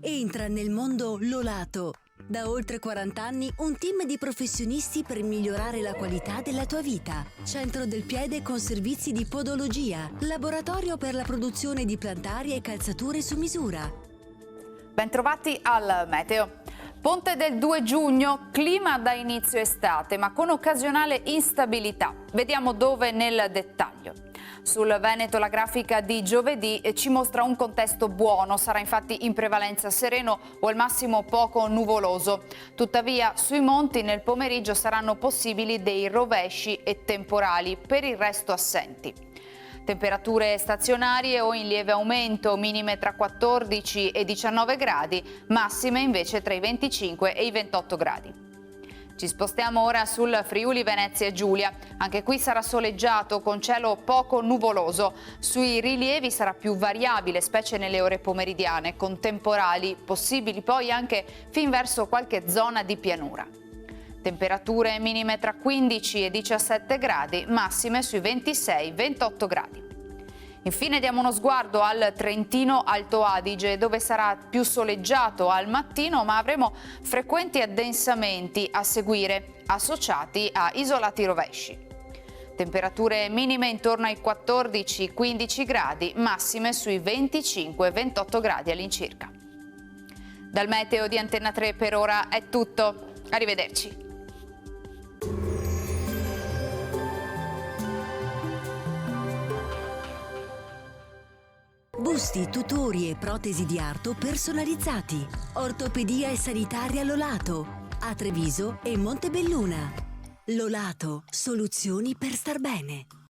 Entra nel mondo Lolato. Da oltre 40 anni un team di professionisti per migliorare la qualità della tua vita. Centro del piede con servizi di podologia. Laboratorio per la produzione di plantari e calzature su misura. Bentrovati al Meteo. Ponte del 2 giugno, clima da inizio estate ma con occasionale instabilità. Vediamo dove nel dettaglio. Sul Veneto la grafica di giovedì ci mostra un contesto buono, sarà infatti in prevalenza sereno o al massimo poco nuvoloso. Tuttavia sui monti nel pomeriggio saranno possibili dei rovesci e temporali, per il resto assenti. Temperature stazionarie o in lieve aumento, minime tra 14 e 19 gradi, massime invece tra i 25 e i 28 gradi. Ci spostiamo ora sul Friuli Venezia Giulia. Anche qui sarà soleggiato con cielo poco nuvoloso. Sui rilievi sarà più variabile, specie nelle ore pomeridiane, con temporali possibili poi anche fin verso qualche zona di pianura. Temperature minime tra 15 e 17 gradi, massime sui 26-28 gradi. Infine diamo uno sguardo al Trentino Alto Adige, dove sarà più soleggiato al mattino, ma avremo frequenti addensamenti a seguire, associati a isolati rovesci. Temperature minime intorno ai 14-15 gradi, massime sui 25-28 gradi all'incirca. Dal meteo di Antenna 3 per ora è tutto. Arrivederci. Busti, tutori e protesi di arto personalizzati. Ortopedia e sanitaria Lolato. A Treviso e Montebelluna. Lolato, soluzioni per star bene.